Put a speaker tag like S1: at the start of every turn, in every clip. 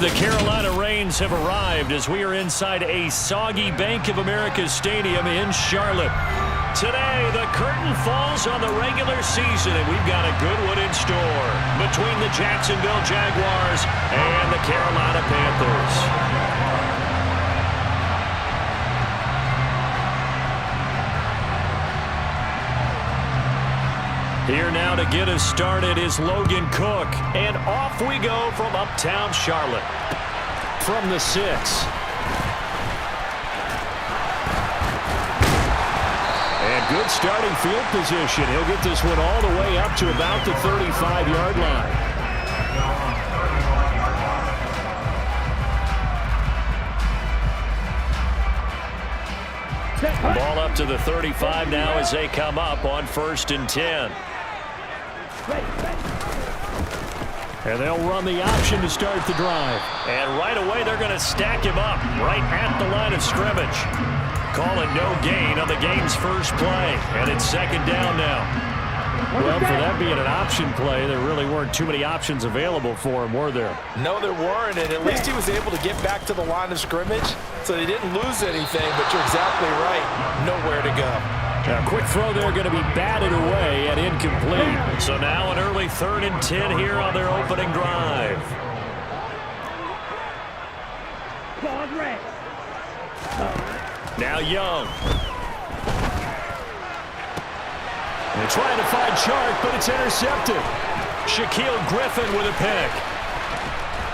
S1: The Carolina Rains have arrived as we are inside a soggy Bank of America Stadium in Charlotte. Today, the curtain falls on the regular season, and we've got a good one in store between the Jacksonville Jaguars and the Carolina Panthers. Here now to get us started is Logan Cook, and off we go from uptown Charlotte. From the 6. And good starting field position. He'll get this one all the way up to about the 35-yard line. Ball up to the 35 now as they come up on 1st and 10. And they'll run the option to start the drive. And right away they're going to stack him up right at the line of scrimmage. Call it no gain on the game's first play. And it's 2nd down now. Well, for that being an option play, there really weren't too many options available for him, were there?
S2: No, there weren't, and at least he was able to get back to the line of scrimmage, so they didn't lose anything, but you're exactly right. Nowhere to go.
S1: A quick throw there going to be batted away and incomplete. So now an early 3rd and 10 here on their opening drive. Now Young. They're trying to find Chark, but it's intercepted. Shaquille Griffin with a pick.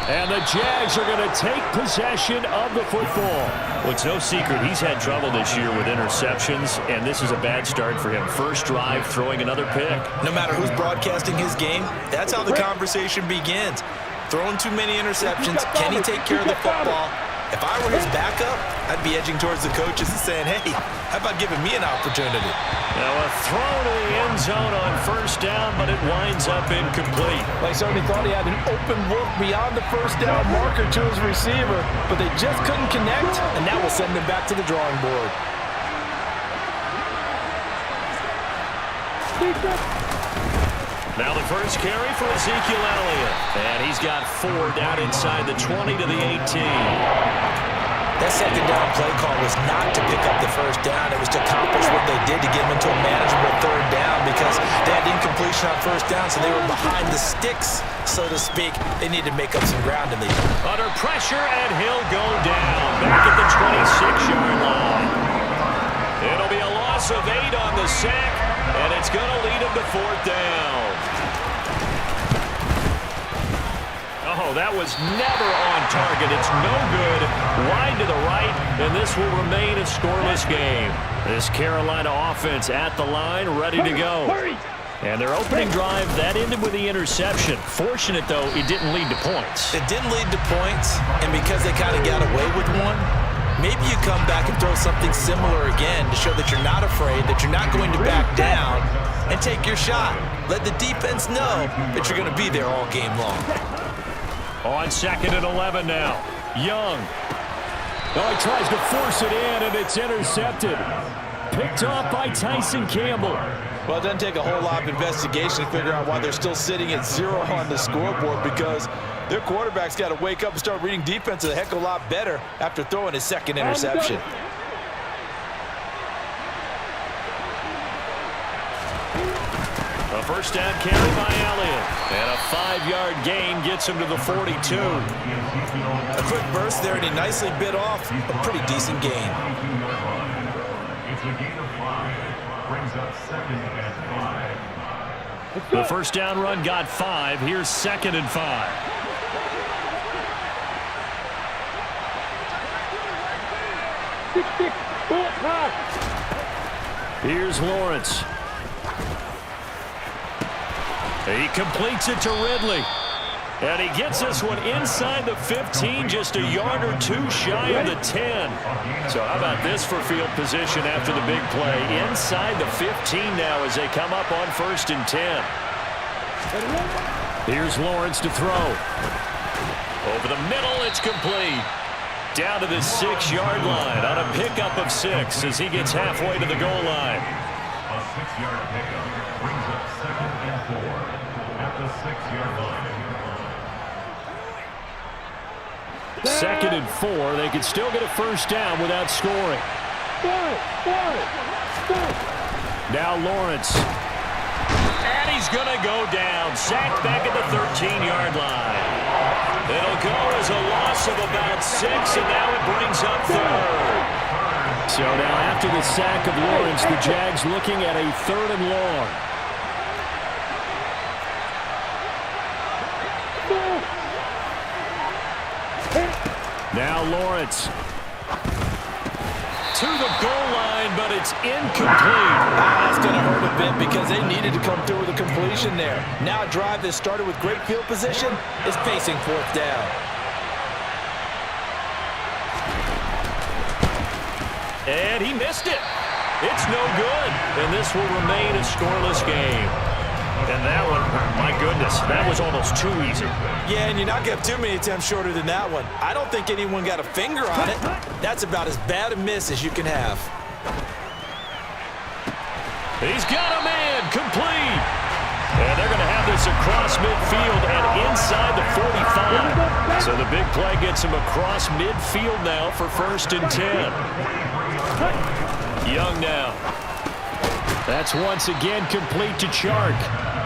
S1: And the Jags are going to take possession of the football. Well, it's no secret he's had trouble this year with interceptions, and this is a bad start for him. First drive, throwing another pick.
S2: No matter who's broadcasting his game, that's how the conversation begins. Throwing too many interceptions, can he take care of the football? If I were his backup, I'd be edging towards the coaches and saying, hey, how about giving me an opportunity?
S1: Now a throw to the end zone on 1st down, but it winds up incomplete.
S2: They certainly thought he had an open look beyond the 1st down marker to his receiver, but they just couldn't connect, and that will send him back to the drawing board.
S1: Now the first carry for Ezekiel Elliott. And he's got 4 down inside the 20 to the 18.
S2: That 2nd down play call was not to pick up the 1st down. It was to accomplish what they did to get him into a manageable 3rd down because they had incompletion on 1st down, so they were behind the sticks, so to speak. They needed to make up some ground in the
S1: under pressure, and he'll go down back at the 26-yard line. It'll be a loss of 8 on the sack, and it's going to lead him to 4th down. Oh, that was never on target. It's no good. Wide to the right, and this will remain a scoreless game. This Carolina offense at the line, ready to go. And their opening drive, that ended with the interception. Fortunate, though, it didn't lead to points.
S2: It didn't lead to points, and because they kind of got away with one, maybe you come back and throw something similar again to show that you're not afraid, that you're not going to back down, and take your shot. Let the defense know that you're going to be there all game long.
S1: On 2nd and 11 now. Young. Oh, he tries to force it in, and it's intercepted. Picked off by Tyson Campbell.
S2: Well, it doesn't take a whole lot of investigation to figure out why they're still sitting at 0 on the scoreboard, because their quarterback's got to wake up and start reading defense a heck of a lot better after throwing his 2nd interception.
S1: A 1st down carry by Elliott. And a 5-yard gain gets him to the 42.
S2: A quick burst there, and he nicely bit off a pretty decent gain.
S1: The 1st down run got 5. Here's 2nd and 5. Here's Lawrence. He completes it to Ridley. And he gets this one inside the 15, just a yard or 2 shy of the 10. So how about this for field position after the big play? Inside the 15 now as they come up on 1st and 10. Here's Lawrence to throw. Over the middle, it's complete. Down to the 6-yard line on a pickup of 6 as he gets halfway to the goal line.
S3: A 6-yard pickup brings up 2nd and 4 at the 6-yard line.
S1: 2nd and 4. They can still get a first down without scoring. Now Lawrence. And he's going to go down. Sacked back at the 13-yard line. It'll go as a loss of about 6, and now it brings up 3rd. So now after the sack of Lawrence, the Jags looking at a 3rd and long. Now Lawrence. To the goal line, but it's incomplete.
S2: That's going to hurt a bit because they needed to come through with a completion there. Now a drive that started with great field position is facing 4th down.
S1: And he missed it. It's no good. And this will remain a scoreless game. And that one, my goodness, that was almost too easy.
S2: Yeah, and you're not going to have too many attempts shorter than that one. I don't think anyone got a finger on it. That's about as bad a miss as you can have.
S1: He's got a man, complete. And they're going to have this across midfield and inside the 45. So the big play gets him across midfield now for 1st and 10. Young now. That's once again complete to Chark.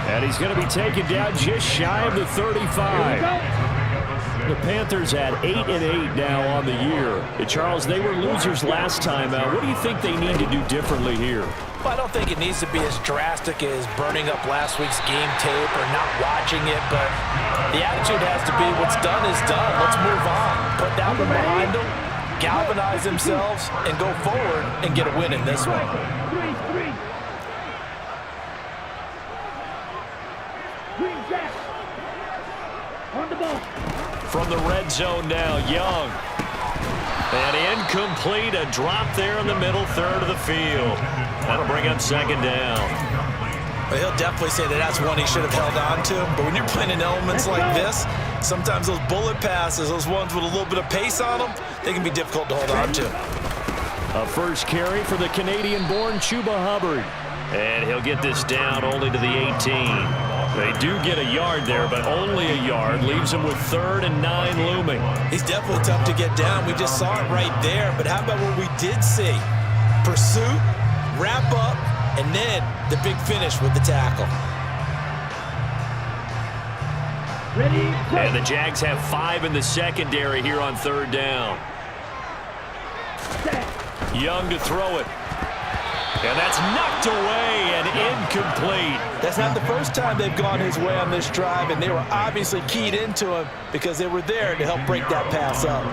S1: And he's going to be taken down just shy of the 35. The Panthers at 8-8 now on the year. And Charles, they were losers last time. What do you think they need to do differently here?
S2: Well, I don't think it needs to be as drastic as burning up last week's game tape or not watching it, but the attitude has to be what's done is done. Let's move on. Put that one behind them, galvanize themselves, and go forward and get a win in this one.
S1: From the red zone now, Young. And incomplete, a drop there in the middle 3rd of the field. That'll bring up 2nd down.
S2: Well, he'll definitely say that that's one he should have held on to. But when you're playing in elements like this, sometimes those bullet passes, those ones with a little bit of pace on them, they can be difficult to hold on to.
S1: A first carry for the Canadian-born Chuba Hubbard. And he'll get this down only to the 18. They do get a yard there, but only a yard. Leaves him with 3rd and 9 looming.
S2: He's definitely tough to get down. We just saw it right there. But how about what we did see? Pursuit, wrap up, and then the big finish with the tackle.
S1: And the Jags have 5 in the secondary here on 3rd down. Young to throw it. And that's knocked away and incomplete.
S2: That's not the first time they've gone his way on this drive, and they were obviously keyed into him because they were there to help break that pass up.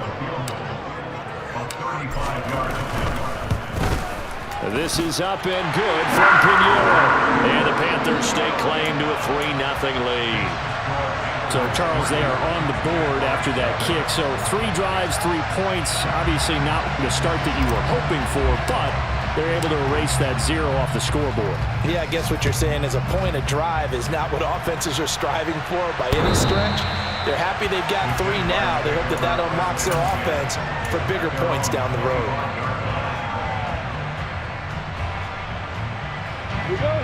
S1: This is up and good from Pinheiro. And the Panthers stake claim to a 3-0 lead. So, Charles, they are on the board after that kick. So, 3 drives, 3 points. Obviously not the start that you were hoping for, but they're able to erase that 0 off the scoreboard.
S2: Yeah, I guess what you're saying is a point of drive is not what offenses are striving for by any stretch. They're happy they've got 3 now. They hope that that unlocks their offense for bigger points down the road.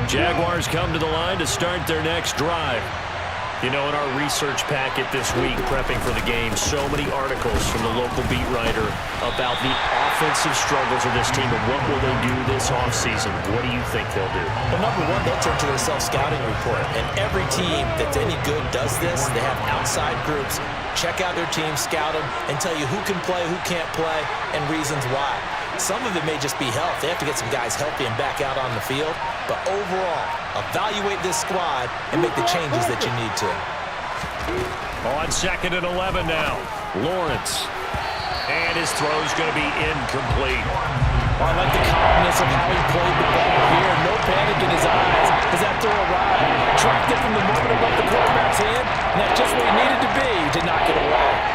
S1: Jaguars come to the line to start their next drive. You know, in our research packet this week, prepping for the game, so many articles from the local beat writer about the offensive struggles of this team and what will they do this offseason. What do you think they'll do?
S2: Well, number one, they'll turn to their self-scouting report. And every team that's any good does this. They have outside groups. Check out their team, scout them, and tell you who can play, who can't play, and reasons why. Some of it may just be health. They have to get some guys healthy and back out on the field. But overall, evaluate this squad and make the changes that you need to.
S1: On 2nd and 11 now, Lawrence. And his throw's going to be incomplete.
S2: Well, I like the calmness of how he played the ball here. No panic in his eyes as that throw arrived. Tracked it from the moment it left the quarterback's hand, and that's just where he needed to be to knock it away.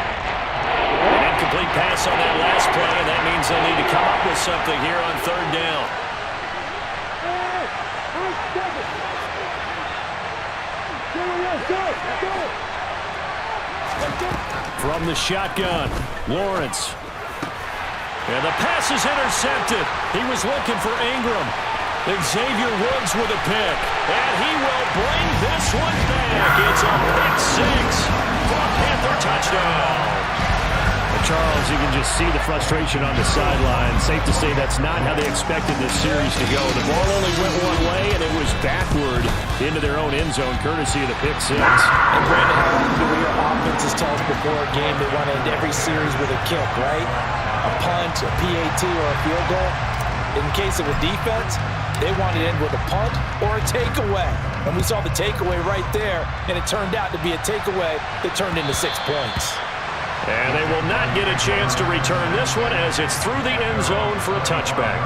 S1: An incomplete pass on that last play, and that means they'll need to come up with something here on 3rd down. From the shotgun, Lawrence. And the pass is intercepted. He was looking for Ingram. Xavier Woods with a pick. And he will bring this one back. It's a pick 6 for a Panther touchdown. just see the frustration on the sideline. Safe to say that's not how they expected this series to go. The ball only went one way, and it was backward into their own end zone, courtesy of the pick six.
S2: And Brandon, how often do we hear offenses tell us before a game they want to end every series with a kick, right? A punt, a PAT, or a field goal. In case of a defense, they want to end with a punt or a takeaway. And we saw the takeaway right there, and it turned out to be a takeaway that turned into 6 points.
S1: And they will not get a chance to return this one as it's through the end zone for a touchback.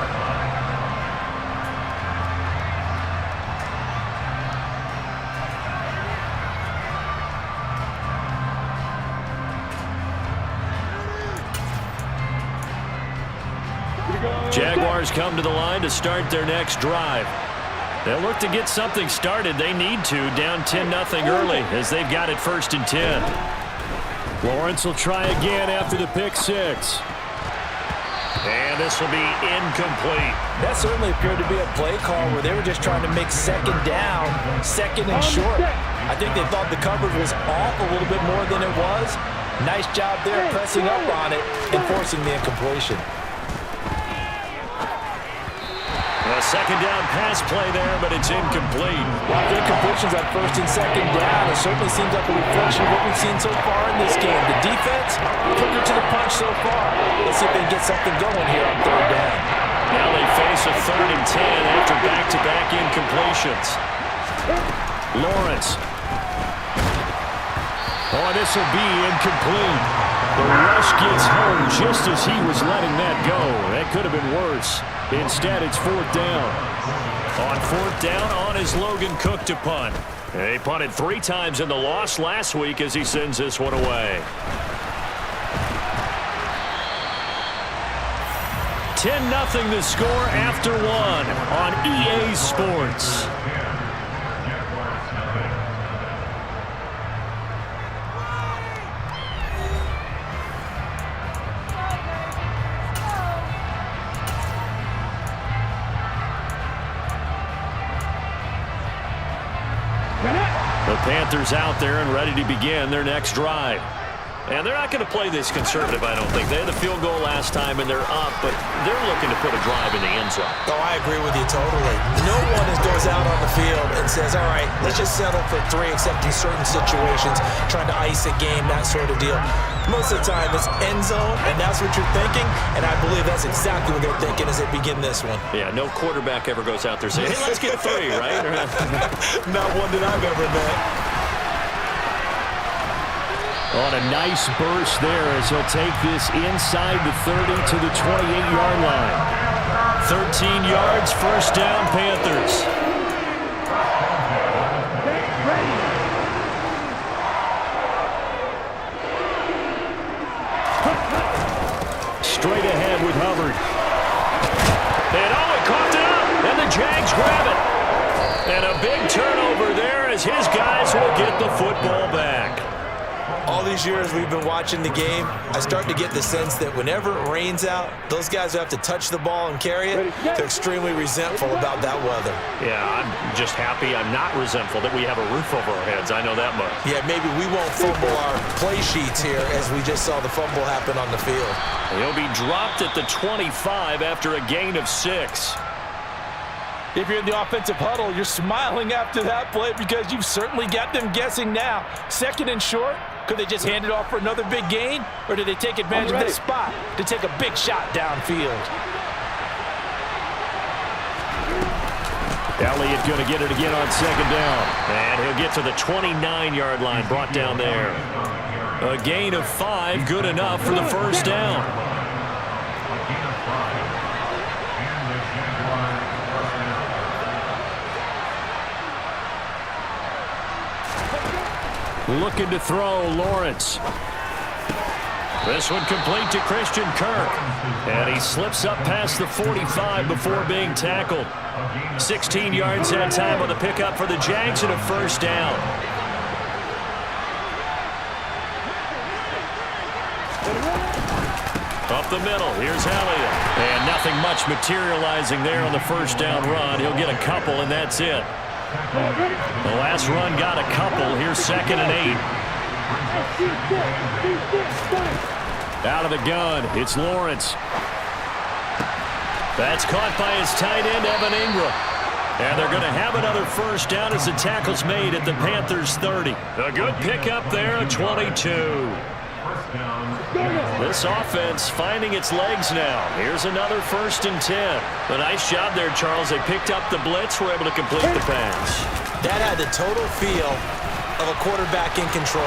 S1: Jaguars come to the line to start their next drive. They'll look to get something started. They need to, down 10-0 early as they've got it 1st and 10. Lawrence will try again after the pick six. And this will be incomplete.
S2: That certainly appeared to be a play call where they were just trying to make second down, second and short. I think they thought the coverage was off a little bit more than it was. Nice job there pressing up on it and forcing the incompletion.
S1: A second down pass play there, but it's incomplete.
S2: Well, the incompletions on 1st and 2nd down, it certainly seems like a reflection of what we've seen so far in this game. The defense, quicker to the punch so far. Let's see if they can get something going here on 3rd down.
S1: Now they face a 3rd and 10 after back-to-back incompletions. Lawrence. Oh, this will be incomplete. The rush gets home just as he was letting that go. That could have been worse. Instead, it's 4th down. On 4th down, on is Logan Cook to punt. They punted 3 times in the loss last week as he sends this one away. 10-0 the score after 1 on EA Sports. The Panthers out there and ready to begin their next drive. And they're not going to play this conservative, I don't think. They had the field goal last time, and they're up, but they're looking to put a drive in the end zone.
S2: Oh, I agree with you totally. No one goes out on the field and says, all right, let's just settle for 3, except in certain situations, trying to ice a game, that sort of deal. Most of the time, it's end zone, and that's what you're thinking, and I believe that's exactly what they're thinking as they begin this one.
S1: Yeah, no quarterback ever goes out there saying, hey, let's get 3, right?
S2: Not one that I've ever met.
S1: On a nice burst there as he'll take this inside the 30 to the 28-yard line. 13 yards, 1st down, Panthers. Straight ahead with Hubbard. And it coughed it up, and the Jags grab it. And a big turnover there as his guys will get the football back.
S2: All these years we've been watching the game, I start to get the sense that whenever it rains out, those guys who have to touch the ball and carry it, they're extremely resentful about that weather.
S1: Yeah, I'm just happy I'm not resentful that we have a roof over our heads. I know that much.
S2: Yeah, maybe we won't fumble our play sheets here as we just saw the fumble happen on the field.
S1: He'll be dropped at the 25 after a gain of 6.
S2: If you're in the offensive huddle, you're smiling after that play because you've certainly got them guessing now. 2nd and short. Could they just hand it off for another big gain? Or did they take advantage of this spot to take a big shot downfield?
S1: Elliott going to get it again on 2nd down. And he'll get to the 29-yard line, brought down there. A gain of 5, good enough for the 1st down. Looking to throw, Lawrence. This one complete to Christian Kirk. And he slips up past the 45 before being tackled. 16 yards that time on the pickup for the Jags and a 1st down. Up the middle, here's Elliott. And nothing much materializing there on the 1st down run. He'll get a couple, and that's it. The last run got a couple. Here's 2nd and 8. Out of the gun, it's Lawrence. That's caught by his tight end, Evan Ingram. And they're going to have another first down as the tackle's made at the Panthers' 30. A good pickup there at 22. This offense finding its legs now. Here's another 1st and 10. A nice job there, Charles. They picked up the blitz, were able to complete the pass.
S2: That had the total feel of a quarterback in control.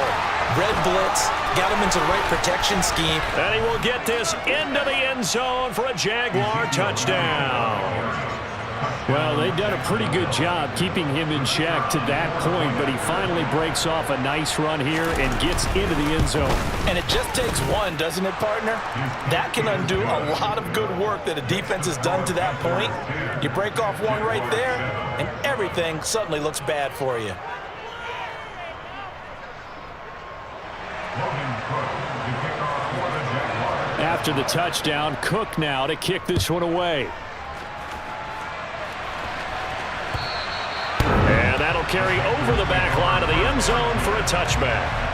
S2: Red blitz, got him into the right protection scheme.
S1: And he will get this into the end zone for a Jaguar touchdown. Well, they've done a pretty good job keeping him in check to that point, but he finally breaks off a nice run here and gets into the end zone.
S2: And it just takes one, doesn't it, partner? That can undo a lot of good work that a defense has done to that point. You break off one right there, and everything suddenly looks bad for you.
S1: After the touchdown, Cook now to kick this one away. And that'll carry over the back line of the end zone for a touchback.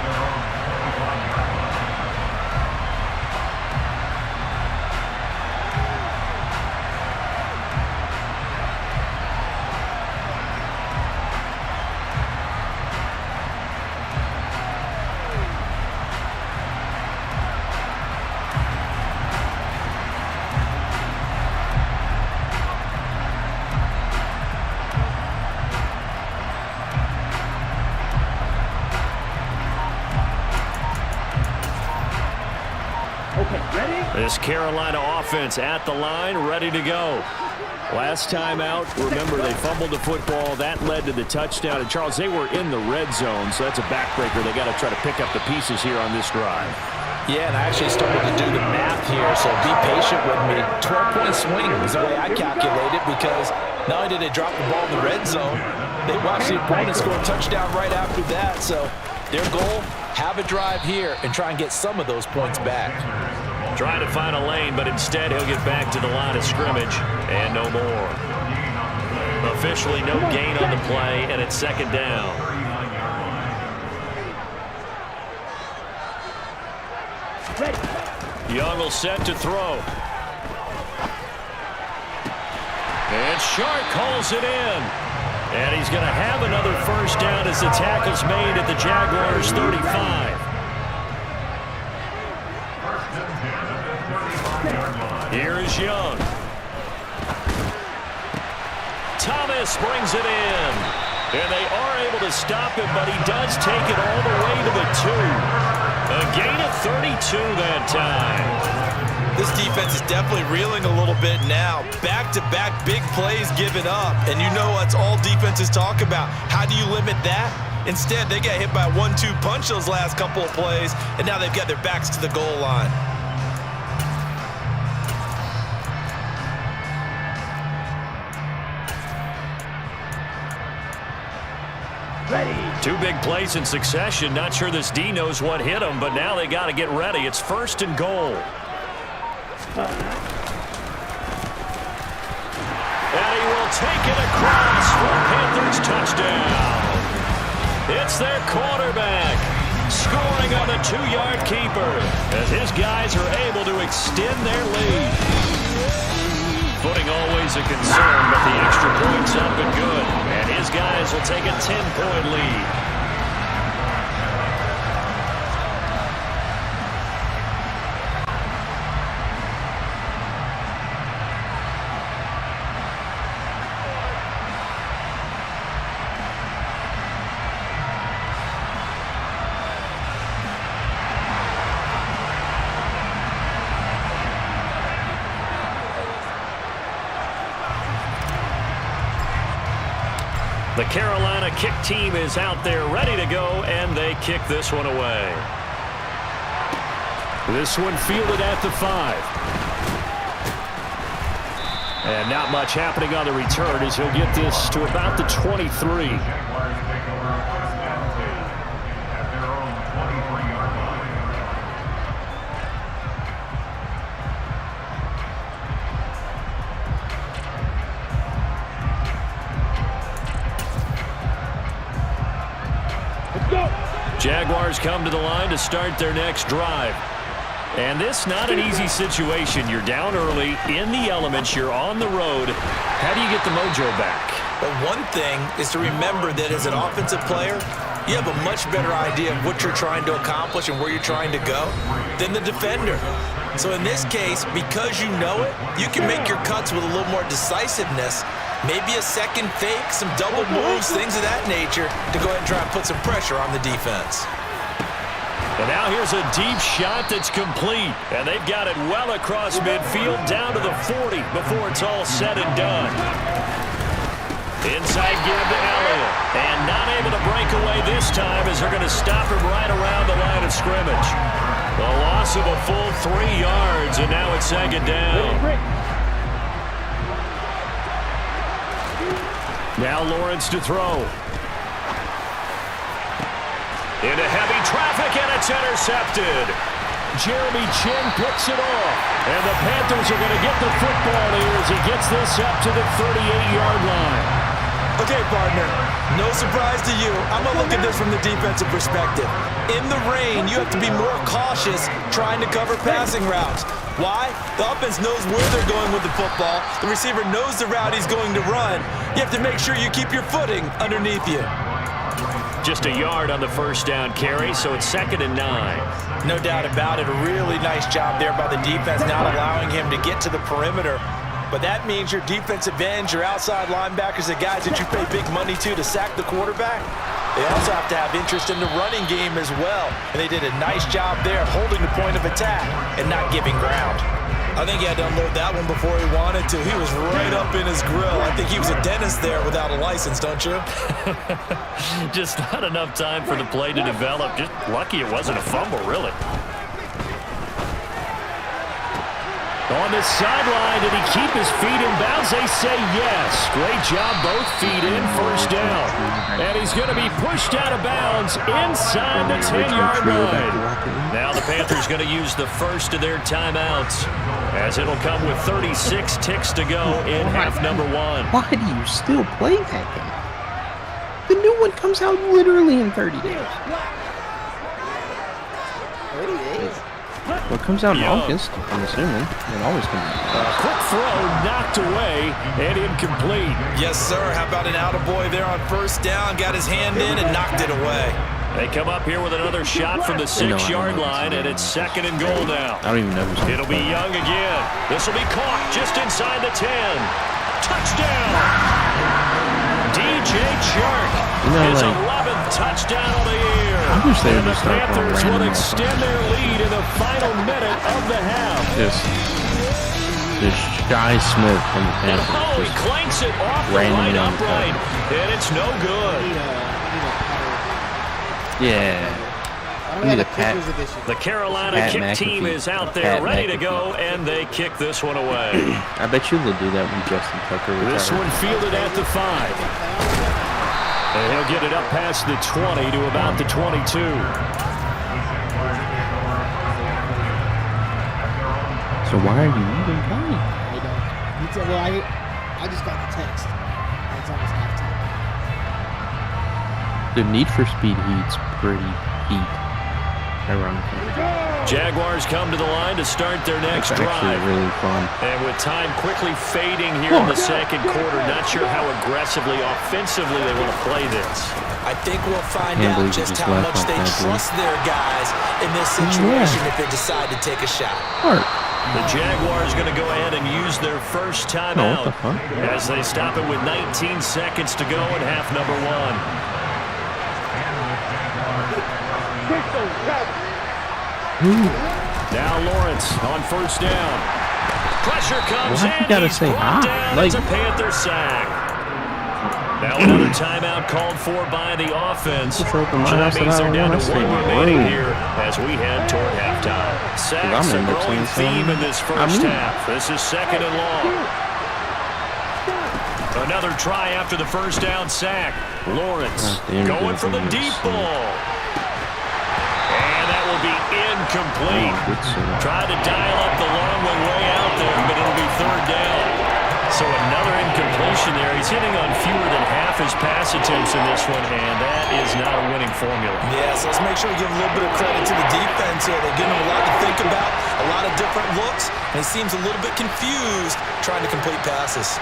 S1: This Carolina offense at the line, ready to go. Last time out, remember, they fumbled the football. That led to the touchdown. And, Charles, they were in the red zone, so that's a backbreaker. They got to try to pick up the pieces here on this drive.
S2: Yeah, and I actually started to do the math here, so be patient with me. 12-point swing is the way I calculate it, because not only did they drop the ball in the red zone, they watched the opponent score a touchdown right after that. So their goal, have a drive here and try and get some of those points back.
S1: Trying to find a lane, but instead he'll get back to the line of scrimmage and no more. Officially no gain on the play, and it's 2nd down. Young will set to throw. And Shark calls it in. And he's going to have another first down as the tackle's made at the Jaguars' 35. Here is Young. Thomas brings it in. And they are able to stop him, but he does take it all the way to the 2. A gain of 32 that time.
S2: This defense is definitely reeling a little bit now. Back-to-back big plays given up. And you know that's all defenses talk about. How do you limit that? Instead, they got hit by a 1-2 punch those last couple of plays, and now they've got their backs to the goal line.
S1: Two big plays in succession. Not sure this D knows what hit him, but now they got to get ready. It's 1st and goal. And he will take it across for a Panthers touchdown. It's their quarterback scoring on the 2-yard keeper as his guys are able to extend their lead. Footing always a concern, but the extra point's up and good. And his guys will take a 10-point lead. The Carolina kick team is out there ready to go, and they kick this one away. This one fielded at the 5. And not much happening on the return as he'll get this to about the 23. Jaguars come to the line to start their next drive. And this not an easy situation. You're down early, in the elements, you're on the road. How do you get the mojo back?
S2: Well, one thing is to remember that as an offensive player, you have a much better idea of what you're trying to accomplish and where you're trying to go than the defender. So in this case, because you know it, you can make your cuts with a little more decisiveness. Maybe a second fake, some double moves, things of that nature to go ahead and try and put some pressure on the defense.
S1: And now here's a deep shot that's complete. And they've got it well across midfield down to the 40 before it's all said and done. Inside give to Elliott. And not able to break away this time as they're going to stop him right around the line of scrimmage. A loss of a full 3 yards, and now it's second down. Now Lawrence to throw. Into heavy traffic, and it's intercepted. Jeremy Chin picks it off. And the Panthers are going to get the football here as he gets this up to the 38-yard line.
S2: Okay, partner, no surprise to you. I'm going to look at this from the defensive perspective. In the rain, you have to be more cautious trying to cover passing routes. Why? The offense knows where they're going with the football. The receiver knows the route he's going to run. You have to make sure you keep your footing underneath you.
S1: Just a yard on the first down carry, so it's 2nd and 9.
S2: No doubt about it. A really nice job there by the defense, not allowing him to get to the perimeter. But that means your defensive ends, your outside linebackers, the guys that you pay big money to sack the quarterback, they also have to have interest in the running game as well. And they did a nice job there holding the point of attack and not giving ground. I think he had to unload that one before he wanted to. He was right up in his grill. I think he was a dentist there without a license, don't you?
S1: Just not enough time for the play to develop. Just lucky it wasn't a fumble, really. On the sideline, did he keep his feet in bounds? They say yes. Great job, both feet in, first down. And he's going to be pushed out of bounds inside the 10-yard line. Now the Panthers going to use the first of their timeouts, as it'll come with 36 ticks to go in half number 1.
S4: Why do you still play that game? The new one comes out literally in 30 days.
S5: 30 days?
S4: Well, it comes out in August, I'm assuming. It always comes out.
S1: Quick throw knocked away and incomplete.
S2: Yes, sir. How about an attaboy there on first down? Got his hand in and knocked it away.
S1: They come up here with another shot from the 6-yard line, and it's 2nd and goal now.
S4: I don't even know who's
S1: It'll be Young again. This will be caught just inside the 10. Touchdown! DJ Chark, his 11th touchdown of the year.
S4: I wish they would
S1: And the
S4: just start
S1: Panthers
S4: throwing
S1: would
S4: random
S1: extend their lead in the final minute of the half.
S4: Just Shy Smith from the
S1: And
S4: Panthers.
S1: he clanks it off the
S4: randomly
S1: line
S4: on the
S1: upright, and it's no good.
S4: Yeah. We need a Pat.
S1: The Carolina
S4: Pat
S1: kick
S4: McAfee.
S1: team is out there
S4: Pat
S1: ready to
S4: McAfee.
S1: go, and they kick this one away.
S4: I bet you they'll do that when Justin Tucker retires.
S1: This one fielded at the 5. And he'll get it up past the 20 to about the 22.
S4: So why are you even playing?
S5: I don't. Well, I just got the text. It's almost halftime.
S4: The Need for Speed Heat's pretty heat. Ironically.
S1: Jaguars come to the line to start their next
S4: It's actually
S1: drive.
S4: really fun.
S1: And with time quickly fading here in the second quarter, not sure how aggressively, offensively they want to play this.
S2: I think we'll find
S4: Can't
S2: out
S4: believe you
S2: just
S4: just
S2: how
S4: left
S2: much
S4: like
S2: they
S4: that, dude.
S2: trust their guys in this situation if they decide to take a shot.
S4: Mark.
S1: The Jaguars going to go ahead and use their first
S4: Oh,
S1: timeout
S4: what the fuck?
S1: as they stop it with 19 seconds to go in half number 1. Now Lawrence on first down. Pressure comes
S4: Why you
S1: in.
S4: gotta
S1: He's
S4: say
S1: brought
S4: hi?
S1: down.
S4: Like-
S1: It's a Panther sack. Now another timeout called for by the offense.
S4: Just open my
S1: So that
S4: house
S1: means they're
S4: and I
S1: down
S4: wanna
S1: to
S4: stay
S1: one remaining
S4: green.
S1: here as we head toward halftime. Sacks
S4: I'm
S1: a
S4: in
S1: growing
S4: between
S1: theme
S4: some-
S1: in this
S4: I
S1: first
S4: mean-
S1: half. This is 2nd and long. Another try after the first down sack. Lawrence
S4: God damn,
S1: going
S4: dude,
S1: for the
S4: I'm
S1: deep
S4: gonna
S1: ball. And that will be incomplete.
S4: Oh, good save.
S1: Tried to dial up the long one way out there, but it'll be 3rd down. So another incompletion there. He's hitting on fewer than half his pass attempts in this one, and that is not a winning formula.
S2: Yeah, so let's make sure we give a little bit of credit to the defense here. They're giving them a lot to think about. lot of different looks, and he seems a little bit confused trying to complete passes.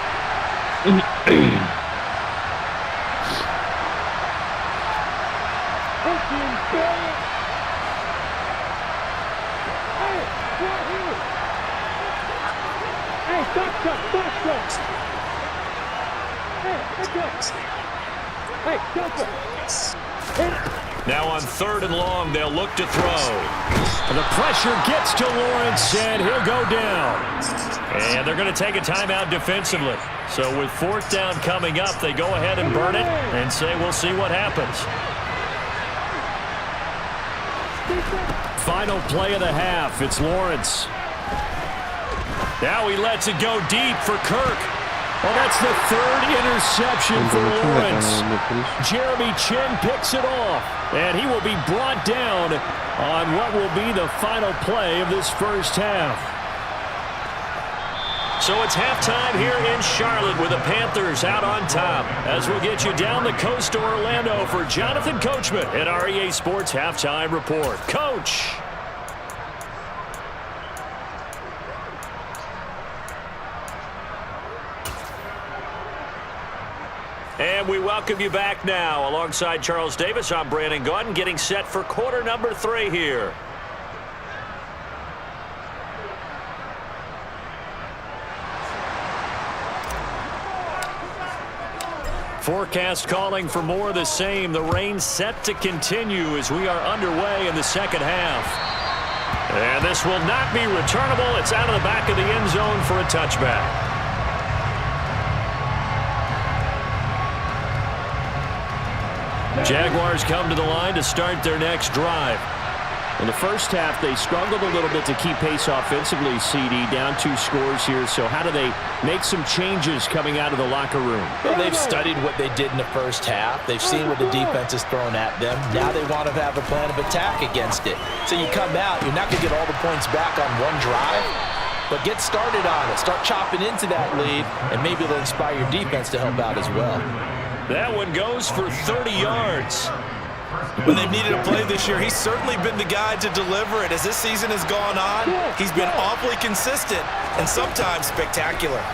S1: Now on 3rd and long, they'll look to throw. And the pressure gets to Lawrence, and he'll go down. And they're going to take a timeout defensively. So with 4th down coming up, they go ahead and burn it and say we'll see what happens. Final play of the half. It's Lawrence. Now he lets it go deep for Kirk. Well, that's the 3rd interception for Lawrence. Jeremy Chin picks it off, and he will be brought down on what will be the final play of this first half. So it's halftime here in Charlotte with the Panthers out on top. As we'll get you down the coast to Orlando for Jonathan Coachman at our EA Sports Halftime Report. Coach! And we welcome you back now. Alongside Charles Davis, I'm Brandon Gaudin, getting set for quarter number 3 here. Forecast calling for more of the same. The rain set to continue as we are underway in the second half. And this will not be returnable. It's out of the back of the end zone for a touchback. Jaguars come to the line to start their next drive.
S6: In the first half, they struggled a little bit to keep pace offensively, CD, down 2 scores here. So how do they make some changes coming out of the locker room?
S2: Well, they've studied what they did in the first half. They've seen what the defense has thrown at them. Now they want to have a plan of attack against it. So you come out, you're not going to get all the points back on one drive, but get started on it. Start chopping into that lead, and maybe it'll inspire your defense to help out as well.
S1: That one goes for 30 yards.
S2: When they've needed a play this year, he's certainly been the guy to deliver it. As this season has gone on, he's been awfully consistent and sometimes spectacular.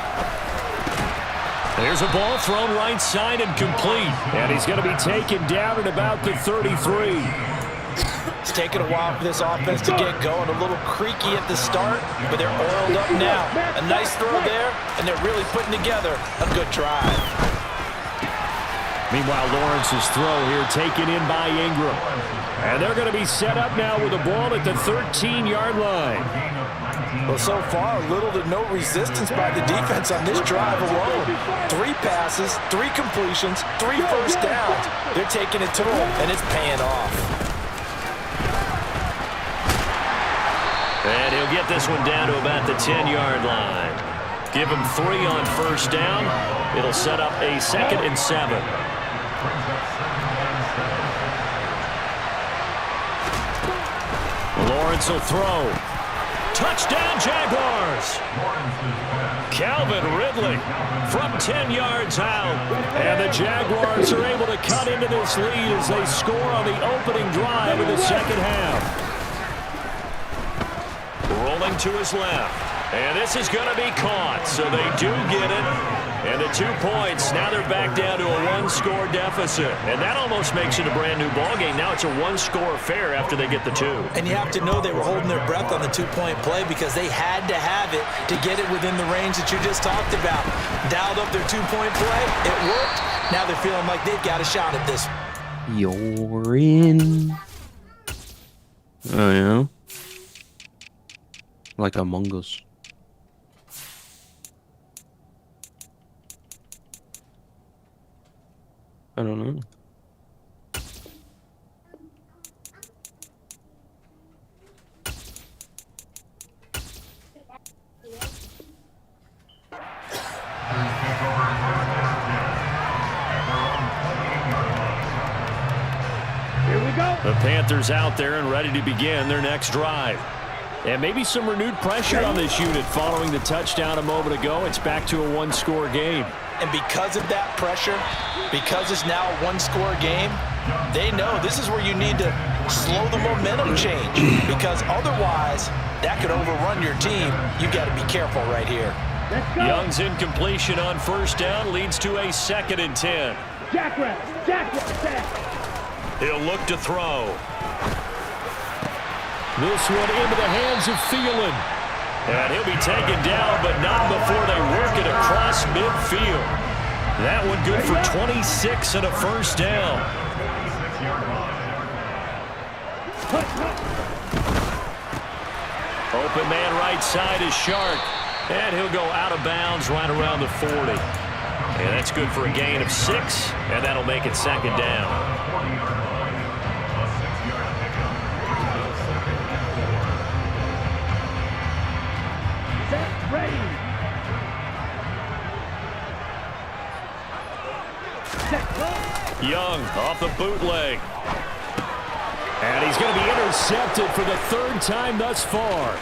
S1: There's a ball thrown right side and complete. And he's going to be taken down at about the 33.
S2: It's taken a while for this offense to get going. A little creaky at the start, but they're oiled up now. A nice throw there, and they're really putting together a good drive.
S1: Meanwhile, Lawrence's throw here taken in by Ingram. And they're going to be set up now with a ball at the 13-yard line.
S2: Well, so far, little to no resistance by the defense on this drive alone. 3 passes, 3 completions, 3 first downs. They're taking it to him, and it's paying off.
S1: And he'll get this one down to about the 10-yard line. Give him 3 on first down. It'll set up a 2nd and 7. Lawrence will throw. Touchdown, Jaguars! Calvin Ridley from 10 yards out. And the Jaguars are able to cut into this lead as they score on the opening drive of the second half. Rolling to his left. And this is going to be caught, so they do get it. And the 2 points, now they're back down to a 1-score deficit. And that almost makes it a brand-new ballgame. Now it's a 1-score affair after they get the 2.
S2: And you have to know they were holding their breath on the 2-point play because they had to have it to get it within the range that you just talked about. Dialed up their 2-point play. It worked. Now they're feeling like they've got a shot at this.
S4: You're in. Oh, yeah? Like Among Us. I don't know.
S1: The Panthers out there and ready to begin their next drive. And maybe some renewed pressure on this unit following the touchdown a moment ago. It's back to a 1-score game.
S2: And because of that pressure, because it's now a 1-score game, They know this is where you need to slow the momentum change, because otherwise that could overrun your team. You've got to be careful right here.
S1: Young's incompletion on first down leads to a 2nd and 10. He'll look to throw.
S6: This one into the hands of Thielen.
S1: And he'll be taken down, but not before they work it across midfield. That one good for 26 and a first down. Open man right side is Shark. And he'll go out of bounds right around the 40. And that's good for a gain of 6, and that'll make it 2nd down. Young off the bootleg.
S6: And he's going to be intercepted for the 3rd time thus far.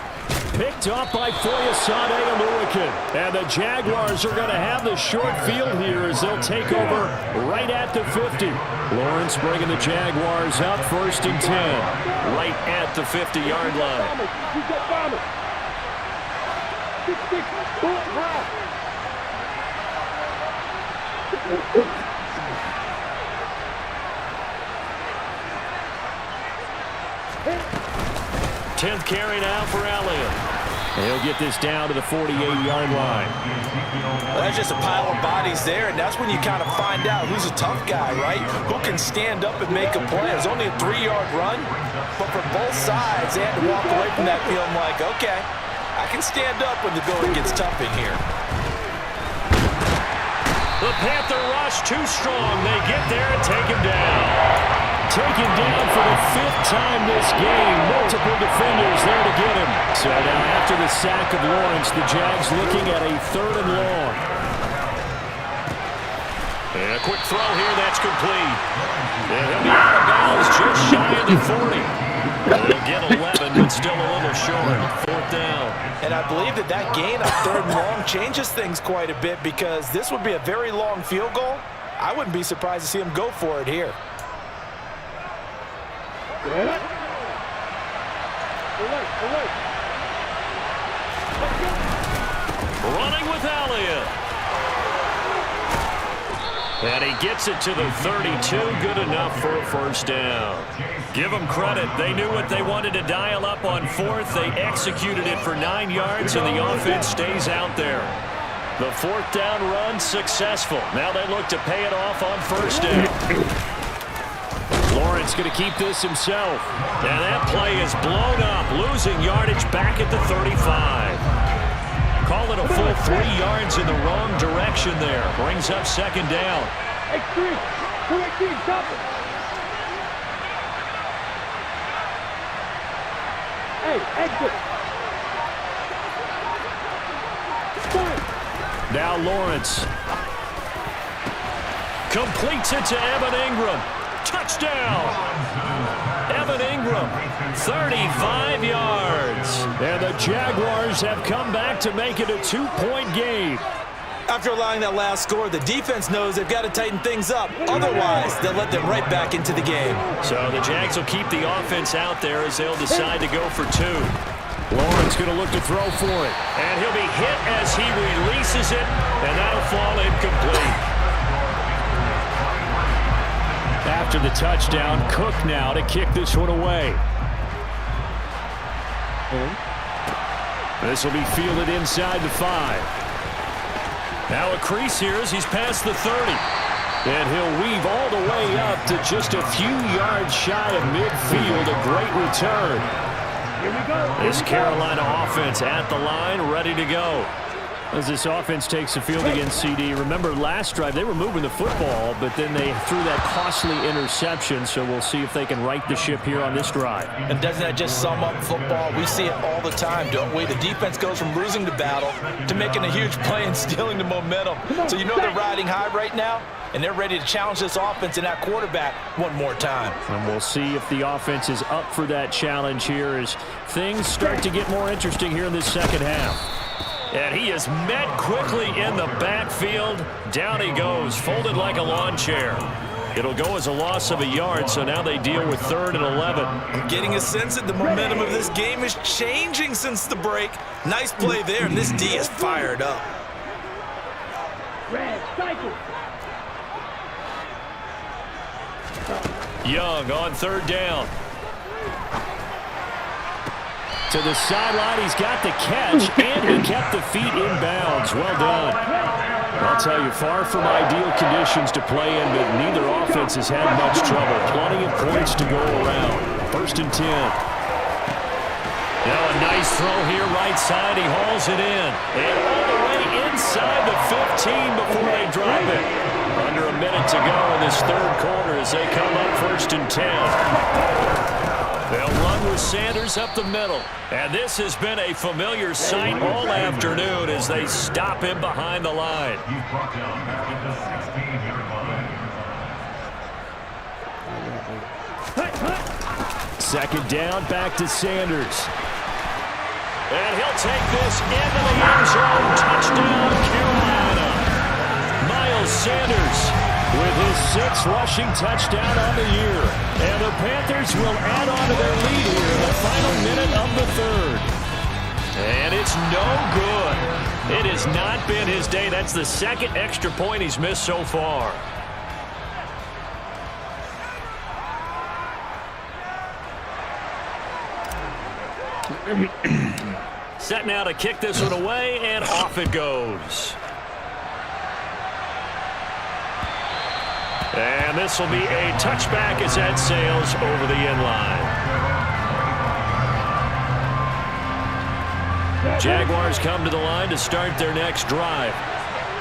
S6: Picked off by Foyesade Aluakin. And the Jaguars are going to have the short field here as they'll take over right at the 50. Lawrence bringing the Jaguars up 1st and 10.
S1: Right at the 50-yard line. 10th carry now for Elliott.
S6: He'll get this down to the 48-yard line.
S2: Well, that's just a pile of bodies there, and that's when you kind of find out who's a tough guy, right? Who can stand up and make a play. It's only a 3-yard run, but for both sides, they had to walk away from that feeling like, okay, I can stand up when the going gets tough in here.
S1: The Panther rush too strong. They get there and take him down.
S6: Taken down for the 5th time this game. Multiple defenders there to get him. So now after the sack of Lawrence, the Jags looking at a 3rd and long.
S1: And a quick throw here, that's complete. And he'll be out of bounds just shy of the 40. They'll get 11, but still a little short. 4th down.
S2: And I believe that gain of 3rd and long changes things quite a bit, because this would be a very long field goal. I wouldn't be surprised to see him go for it here.
S1: Running with Elliott. And he gets it to the 32. Good enough for a first down. Give them credit. They knew what they wanted to dial up on 4th. They executed it for 9 yards, and the offense stays out there. The 4th down run successful. Now they look to pay it off on 1st down.
S6: Lawrence going to keep this himself.
S1: And that play is blown up, losing yardage back at the 35. Call it a full 3 yards in the wrong direction there. Brings up 2nd down.
S6: Now Lawrence
S1: completes it to Evan Ingram. Touchdown! Evan Ingram, 35 yards.
S6: And the Jaguars have come back to make it a 2-point game.
S2: After allowing that last score, the defense knows they've got to tighten things up. Otherwise, they'll let them right back into the game.
S1: So the Jags will keep the offense out there as they'll decide to go for 2.
S6: Lawrence going to look to throw for it.
S1: And he'll be hit as he releases it, and that'll fall incomplete.
S6: After the touchdown, Cook now to kick this one away. This will be fielded inside the 5.
S1: Now a crease here as he's past the 30.
S6: And he'll weave all the way up to just a few yards shy of midfield. A great return.
S1: This Carolina offense at the line, ready to go.
S6: As this offense takes the field against CD, remember last drive they were moving the football, but then they threw that costly interception, so we'll see if they can right the ship here on this drive.
S2: And doesn't that just sum up football? We see it all the time, don't we? The defense goes from losing the battle to making a huge play and stealing the momentum. So you know they're riding high right now, and they're ready to challenge this offense and that quarterback one more time.
S6: And we'll see if the offense is up for that challenge here as things start to get more interesting here in this second half.
S1: And he is met quickly in the backfield. Down he goes, folded like a lawn chair. It'll go as a loss of a yard, so now they deal with 3rd and 11.
S2: I'm getting a sense that the momentum of this game is changing since the break. Nice play there, and this D is fired up.
S1: Young on 3rd down.
S6: To the sideline, he's got the catch, and he kept the feet in bounds. Well done. I'll tell you, far from ideal conditions to play in, but neither offense has had much trouble. Plenty of points to go around. 1st and 10.
S1: Now a nice throw here, right side. He hauls it in. And all the way inside the 15 before they drop it. Under a minute to go in this 3rd quarter as they come up 1st and 10. They'll run with Sanders up the middle. And this has been a familiar sight all afternoon as they stop him behind the line.
S3: He's brought down back at the 16-yard line.
S6: 2nd down, back to Sanders.
S1: And he'll take this into the end zone. Touchdown, Carolina. Miles Sanders with his 6th rushing touchdown on the year. And the Panthers will add on to their lead here in the final minute of the 3rd. And it's no good. It has not been his day. That's the 2nd extra point he's missed so far. Set now to kick this one away, and off it goes. And this will be a touchback as that sails over the end line. Jaguars come to the line to start their next drive.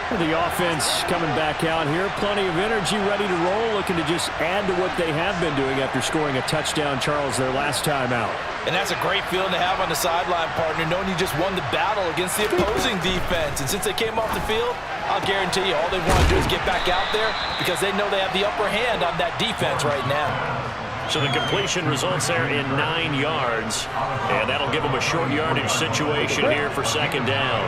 S6: The offense coming back out here. Plenty of energy, ready to roll, looking to just add to what they have been doing after scoring a touchdown, Charles, their last time out.
S2: And that's a great feeling to have on the sideline, partner, knowing you just won the battle against the opposing defense. And since they came off the field, I'll guarantee you all they want to do is get back out there because they know they have the upper hand on that defense right now.
S1: So the completion results there in 9 yards. And that'll give them a short yardage situation here for 2nd down.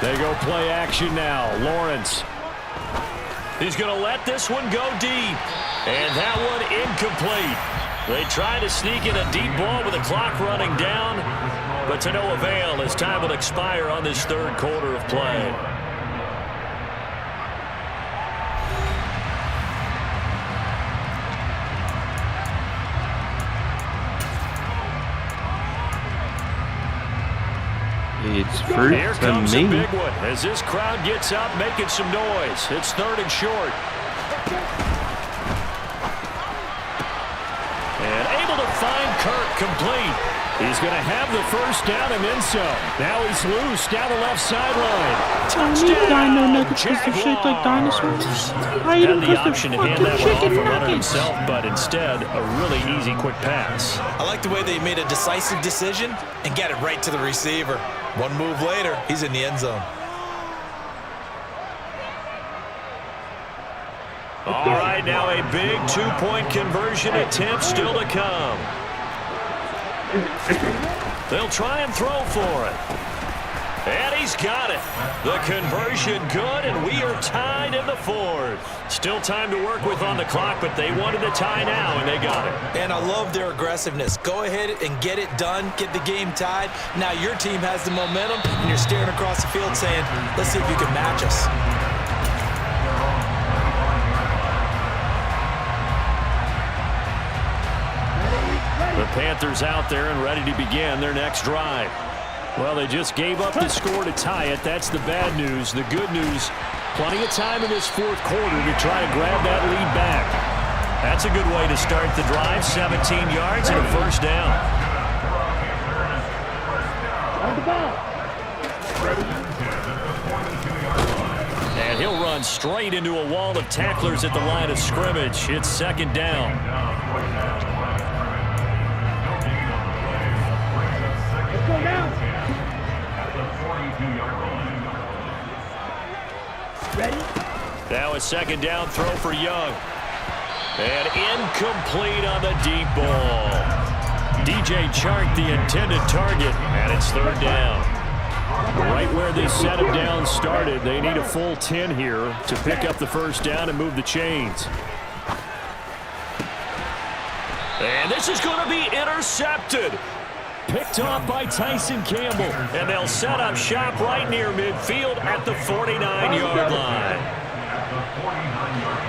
S6: They go play action now. Lawrence.
S1: He's going to let this one go deep. And that one incomplete. They try to sneak in a deep ball with the clock running down, but to no avail as time will expire on this 3rd quarter of play.
S4: It's fruit
S1: Here
S4: to
S1: comes
S4: me.
S1: a big one as this crowd gets up making some noise. It's 3rd and short. And able to find Kirk complete. He's going to have the 1st down and then some. Now he's loose down the left sideline.
S4: Touchdown! Dino nuggets because they're shaped like dinosaurs. I eat them
S1: Had the
S4: because
S1: option
S4: they're
S1: to hand that
S4: fucking
S1: one off
S4: chicken
S1: for runner
S4: nuggets.
S1: himself, but instead a really easy quick pass.
S2: I like the way they made a decisive decision and get it right to the receiver. One move later, he's in the end zone.
S1: All right, now a big 2-point conversion attempt still to come. They'll try and throw for it. And he's got it. The conversion good, and we are tied in the 4th. Still time to work with on the clock, but they wanted a tie now, and they got it.
S2: And I love their aggressiveness. Go ahead and get it done, get the game tied. Now your team has the momentum, and you're staring across the field saying, let's see if you can match us.
S1: The Panthers out there and ready to begin their next drive.
S6: Well, they just gave up the score to tie it. That's the bad news. The good news, plenty of time in this 4th quarter to try to grab that lead back.
S1: That's a good way to start the drive. 17 yards and a 1st down. And he'll run straight into a wall of tacklers at the line of scrimmage. It's 2nd down. Now a 2nd down throw for Young. And incomplete on the deep ball. DJ Chark the intended target, and it's 3rd down.
S6: Right where this set of downs started, they need a full 10 here to pick up the first down and move the chains.
S1: And this is going to be intercepted.
S6: Picked off by Tyson Campbell.
S1: And they'll set up shop right near midfield at the 49-yard line.
S3: At the 49-yard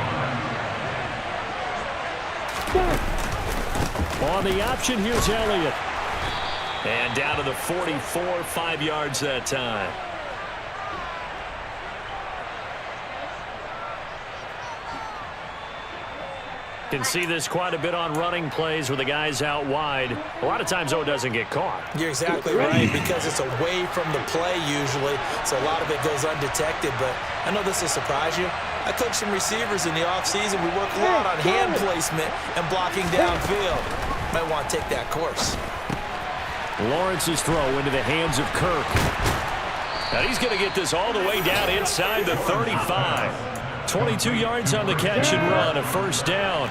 S3: line.
S6: On the option, here's Elliott.
S1: And down to the 44, 5 yards that time. Can see this quite a bit on running plays where the guy's out wide. A lot of times, though, it doesn't get caught.
S2: You're exactly right, because it's away from the play usually, so a lot of it goes undetected. But I know this will surprise you. I coach some receivers in the offseason. We work a lot on hand placement and blocking downfield. Might want to take that course.
S6: Lawrence's throw into the hands of Kirk.
S1: And he's going to get this all the way down inside the 35.
S6: 22 yards on the catch and run, a first down.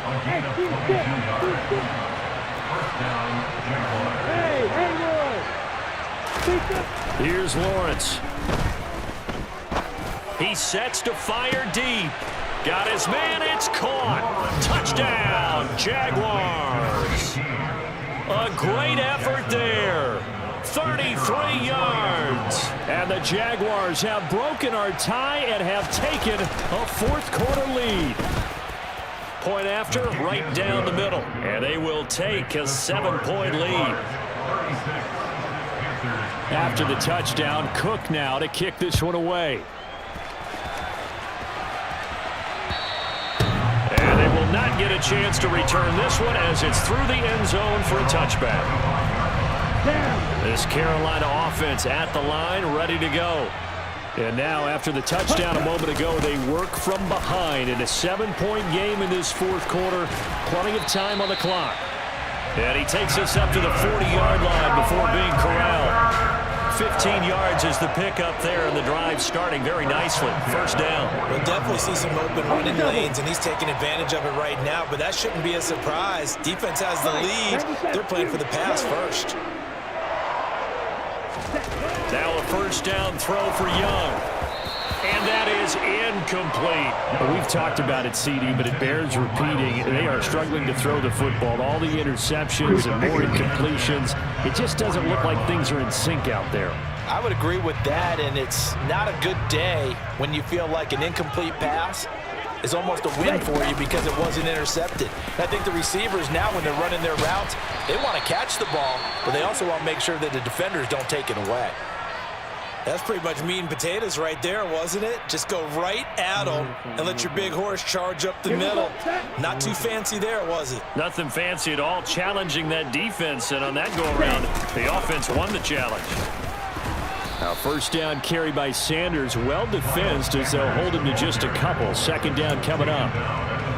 S6: Here's Lawrence.
S1: He sets to fire deep. Got his man, it's caught. Touchdown, Jaguars. A great effort there. 33 yards.
S6: And the Jaguars have broken our tie and have taken a fourth-quarter lead.
S1: Point after, right down the middle. And they will take a 7-point lead.
S6: After the touchdown, Cook now to kick this one away.
S1: And they will not get a chance to return this one as it's through the end zone for a touchback. This Carolina offense at the line, ready to go.
S6: And now, after the touchdown a moment ago, they work from behind in a 7-point game in this fourth quarter. Plenty of time on the clock.
S1: And he takes us up to the 40-yard line before being corralled. 15 yards is the pickup there, and the drive starting very nicely. First down.
S2: We'll definitely see some open running lanes, and he's taking advantage of it right now, but that shouldn't be a surprise. Defense has the lead. They're playing for the pass first.
S1: Now a first down throw for Young. And that is incomplete.
S6: Well, we've talked about it, CD, but it bears repeating. They are struggling to throw the football. All the interceptions and more incompletions. It just doesn't look like things are in sync out there.
S2: I would agree with that, and it's not a good day when you feel like an incomplete pass is almost a win for you because it wasn't intercepted. I think the receivers now, when they're running their routes, they want to catch the ball, but they also want to make sure that the defenders don't take it away. That's pretty much meat and potatoes right there, wasn't it? Just go right at them and let your big horse charge up the middle. Not too fancy there, was it?
S1: Nothing fancy at all, challenging that defense, and on that go-around, the offense won the challenge.
S6: Now, first down carry by Sanders, well defensed as they'll hold him to just a couple. Second down coming up.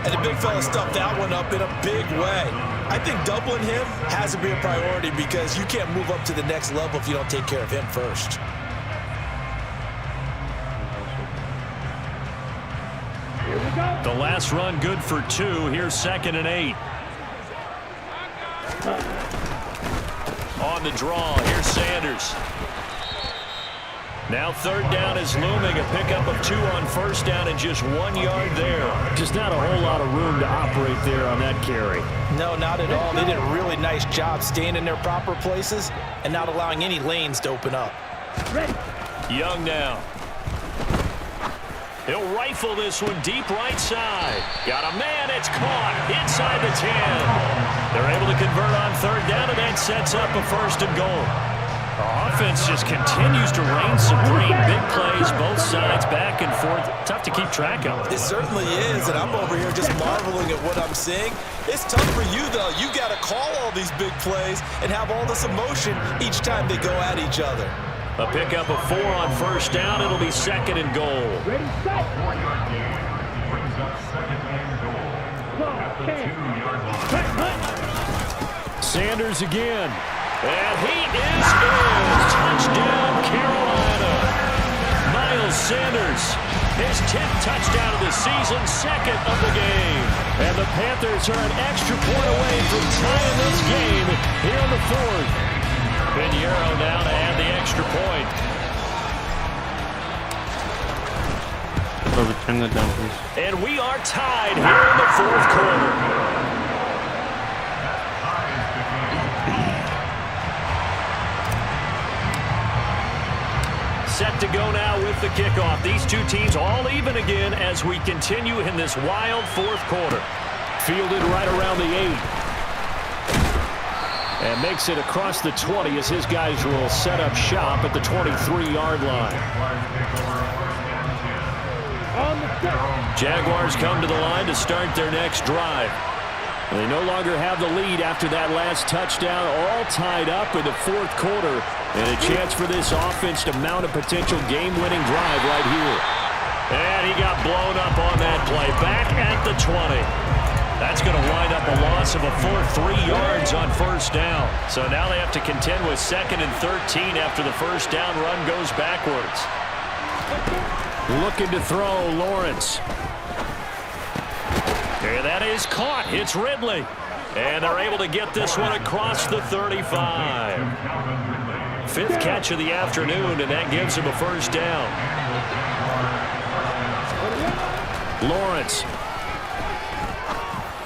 S2: And the big fella stuffed that one up in a big way. I think doubling him has to be a priority because you can't move up to the next level if you don't take care of him first.
S1: The last run good for 2. Here's 2nd and 8. On the draw, here's Sanders. Now 3rd down is looming. A pickup of 2 on first down and just 1 yard there.
S6: Just not a whole lot of room to operate there on that carry.
S2: No, not at all. They did a really nice job staying in their proper places and not allowing any lanes to open up.
S1: Young now. He'll rifle this one deep right side. Got a man, it's caught inside the 10. They're able to convert on 3rd down, and that sets up a 1st and goal. The offense just continues to reign supreme. Big plays, both sides, back and forth. Tough to keep track of.
S2: It certainly is, and I'm over here just marveling at what I'm seeing. It's tough for you, though. You got to call all these big plays and have all this emotion each time they go at each other.
S1: A pickup of 4 on first down. It'll be 2nd and goal.
S3: Ready, set. 4-yard gain brings up 2nd and goal at the 2-yard line.
S6: Sanders again.
S1: And he is in. Touchdown, Carolina. Miles Sanders, his 10th touchdown of the season, 2nd of the game.
S6: And the Panthers are an extra point away from tying this game here in the 4th.
S1: Pinheiro now to add the extra point.
S4: return that down, please.
S1: And we are tied here in the fourth quarter. Set to go now with the kickoff. These two teams all even again as we continue in this wild fourth quarter.
S6: Fielded right around the 8. And makes it across the 20 as his guys will set up shop at the 23-yard line.
S1: Jaguars come to the line to start their next drive.
S6: They no longer have the lead after that last touchdown, all tied up in the fourth quarter. And a chance for this offense to mount a potential game-winning drive right here.
S1: And he got blown up on that play. Back at the 20. That's going to wind up a loss of a full 3 yards on first down. So now they have to contend with 2nd and 13 after the first down run goes backwards.
S6: Looking to throw, Lawrence.
S1: And that is caught. It's Ridley. And they're able to get this one across the 35. 5th catch of the afternoon, and that gives him a first down.
S6: Lawrence.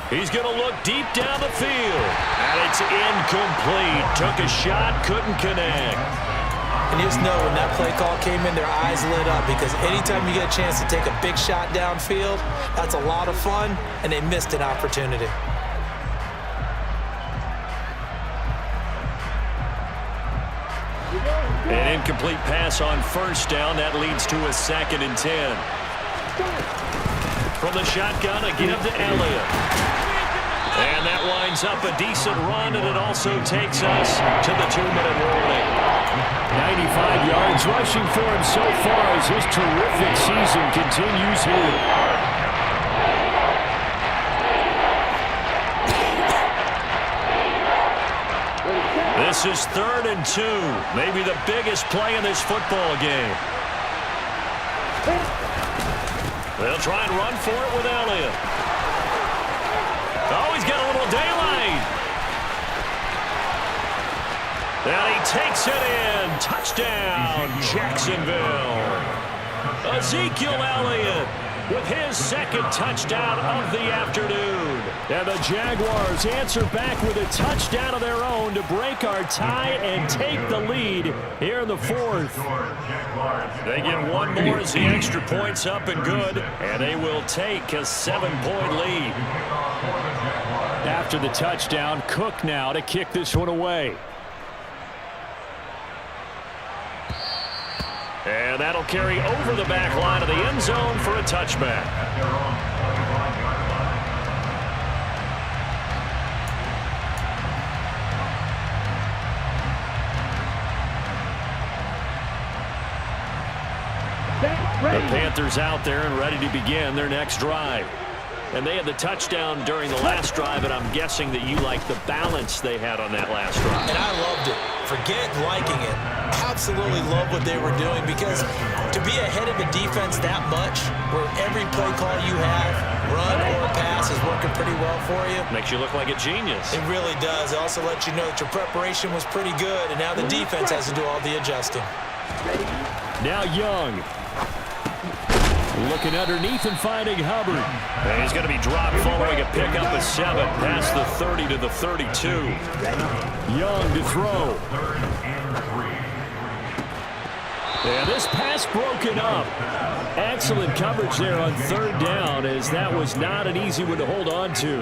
S1: He's going to look deep down the field. And it's incomplete. Took a shot, couldn't connect.
S2: And you just know when that play call came in, their eyes lit up because anytime you get a chance to take a big shot downfield, that's a lot of fun, and they missed an opportunity.
S1: An incomplete pass on first down. That leads to a 2nd and 10. From the shotgun, a give to Elliott. And that winds up a decent run, and it also takes us to the 2-minute warning.
S6: 95 yards rushing for him so far as his terrific season continues here.
S1: This is 3rd and 2. Maybe the biggest play in this football game. They'll try and run for it with Elliott. Oh, he's got a little daylight. And he takes it in. Touchdown, Jacksonville. Ezekiel Elliott with his 2nd touchdown of the afternoon.
S6: And the Jaguars answer back with a touchdown of their own to break our tie and take the lead here in the fourth.
S1: They get one more as the extra point's up and good, and they will take a 7-point lead.
S6: After the touchdown, Cook now to kick this one away.
S1: And that'll carry over the back line of the end zone for a touchback. The Panthers out there and ready to begin their next drive. And they had the touchdown during the last drive, and I'm guessing that you like the balance they had on that last drive.
S2: And I loved it. Forget liking it. Absolutely love what they were doing because to be ahead of a defense that much, where every play call you have, run or pass, is working pretty well for you.
S1: Makes you look like a genius.
S2: It really does. It also lets you know that your preparation was pretty good, and now the defense has to do all the adjusting.
S6: Now Young. Looking underneath and finding Hubbard.
S1: And he's going to be dropped following a pickup of 7 past the 30 to the 32.
S6: Young to throw. And this pass broken up. Excellent coverage there on 3rd down, as that was not an easy one to hold on to.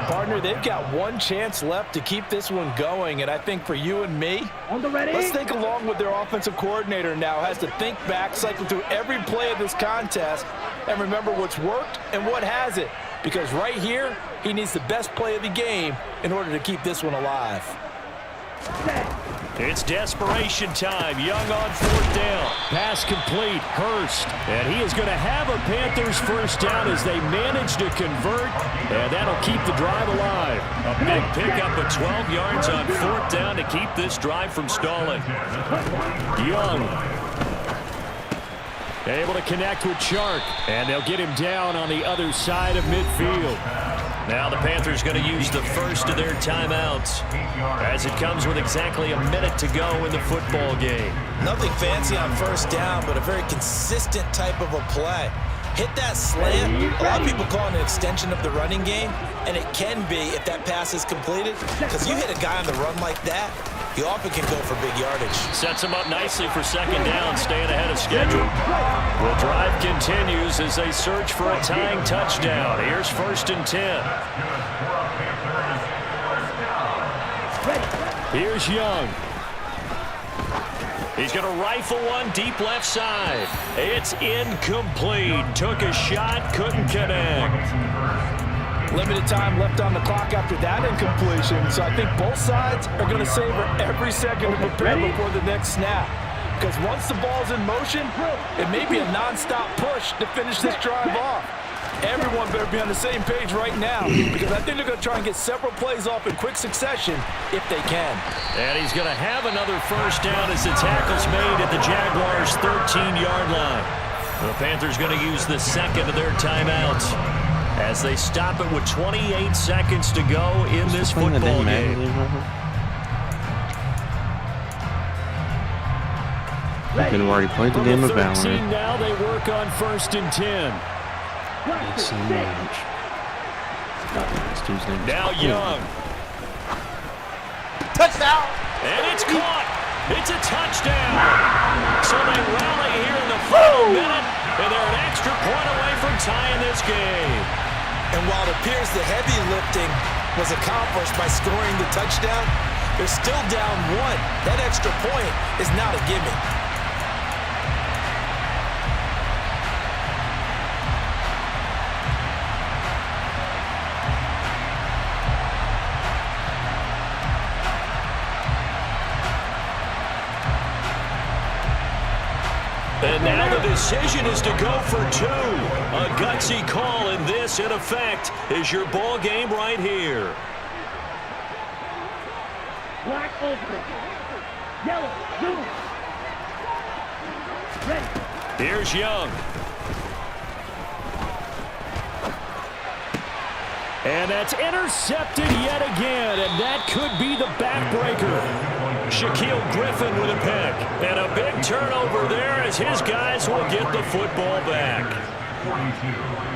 S7: Partner, they've got one chance left to keep this one going, and I think for you and me, let's think along with their offensive coordinator now. Has to think back, cycle through every play of this contest, and remember what's worked and what hasn't. Because right here, he needs the best play of the game in order to keep this one alive.
S1: It's desperation time. Young on 4th down.
S6: Pass complete. Hurst. And he is going to have a Panthers first down as they manage to convert. And that'll keep the drive alive.
S1: A big pickup of 12 yards on 4th down to keep this drive from stalling.
S6: Young. Able to connect with Chark. And they'll get him down on the other side of midfield.
S1: Now the Panthers going to use the first of their timeouts as it comes with exactly a minute to go in the football game.
S2: Nothing fancy on 1st down, but a very consistent type of a play. hit that slant. A lot of people call it an extension of the running game, and it can be if that pass is completed, because you hit a guy on the run like that, he often can go for big yardage.
S1: Sets him up nicely for second down, staying ahead of schedule. The drive continues as they search for a tying touchdown. Here's 1st and 10.
S6: Here's Young.
S1: He's going to rifle one deep left side. It's incomplete. Took a shot, couldn't connect.
S7: Limited time left on the clock after that incompletion, so I think both sides are going to savor every second to prepare before the next snap. Because once the ball's in motion, it may be a non-stop push to finish this drive off. Everyone better be on the same page right now, because I think they're going to try and get several plays off in quick succession if they can.
S1: And he's going to have another first down as the tackle's made at the Jaguars' 13-yard line. The Panthers going to use the second of their timeouts as they stop it with 28 seconds to go in this football game.
S4: We've already played the game of Valorant.
S6: Now they work on 1st and 10.
S1: Now Young.
S5: Touchdown!
S1: And it's caught. It's a touchdown. So they rally here in the final minute, and they're an extra point away from tying this game.
S2: And while it appears the heavy lifting was accomplished by scoring the touchdown, they're still down 1. That extra point is not a gimme.
S1: And now the decision is to go for 2. A gutsy call, and this, in effect, is your ball game right here.
S8: Black open. Yellow, blue. Ready.
S1: Here's Young.
S6: And that's intercepted yet again, and that could be the backbreaker.
S1: Shaquille Griffin with a pick. And a big turnover there as his guys will get the football back.
S3: 42.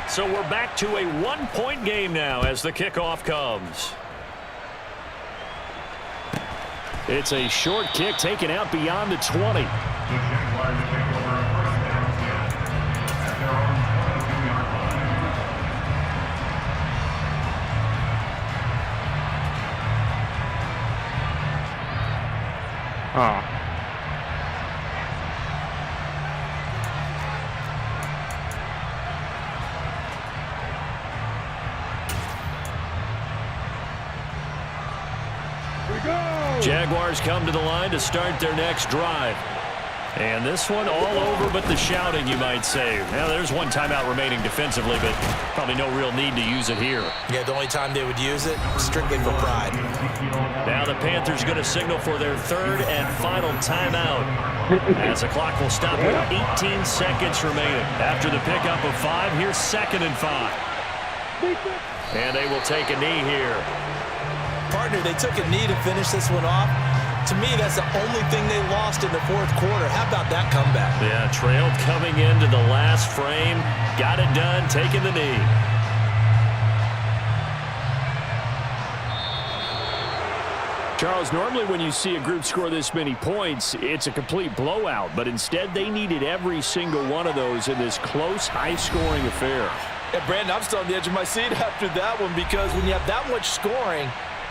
S1: So we're back to a 1-point game now as the kickoff comes.
S6: It's a short kick taken out beyond the 20.
S3: The Jaguars take over a 1st and 10 at their own 22-yard line.
S4: Oh.
S1: Jaguars come to the line to start their next drive. And this one all over but the shouting, you might say. Now, there's one timeout remaining defensively, but probably no real need to use it here.
S2: Yeah, the only time they would use it, strictly for pride.
S1: Now the Panthers going to signal for their 3rd and final timeout, as the clock will stop with 18 seconds remaining. After the pickup of 5, here's 2nd and 5. And they will take a knee here.
S2: Partner, they took a knee to finish this one off. To me, that's the only thing they lost in the 4th quarter. How about that comeback?
S1: Yeah, trailed coming into the last frame. Got it done, taking the knee.
S6: Charles, normally when you see a group score this many points, it's a complete blowout. But instead, they needed every single one of those in this close, high-scoring affair.
S7: Yeah, Brandon, I'm still on the edge of my seat after that one, because when you have that much scoring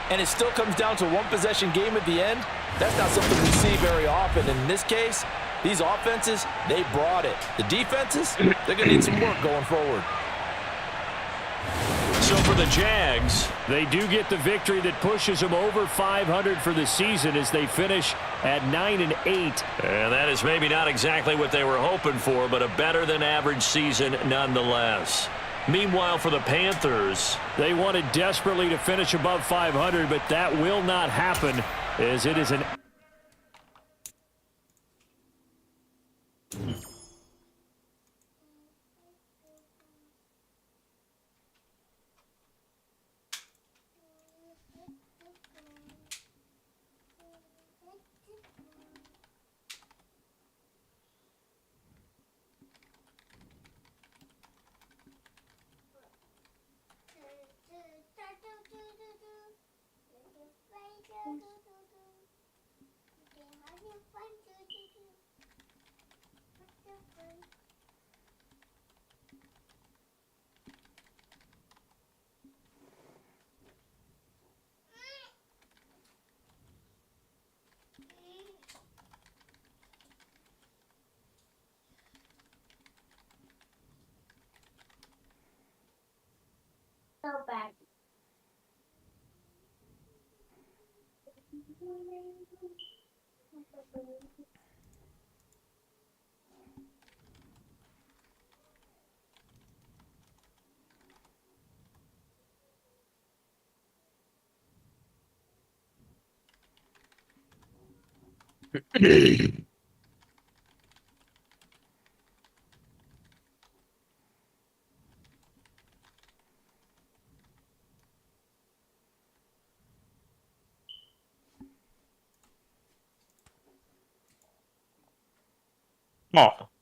S7: and it still comes down to a one-possession game at the end, that's not something we see very often. In this case, these offenses, they brought it. The defenses, they're going to need some work going forward.
S6: So for the Jags, they do get the victory that pushes them over 500 for the season as they finish at 9-8.
S1: And that is maybe not exactly what they were hoping for, but a better-than-average season nonetheless. Meanwhile, for the Panthers,
S6: they wanted desperately to finish above 500, but that will not happen as it is an
S4: Oh.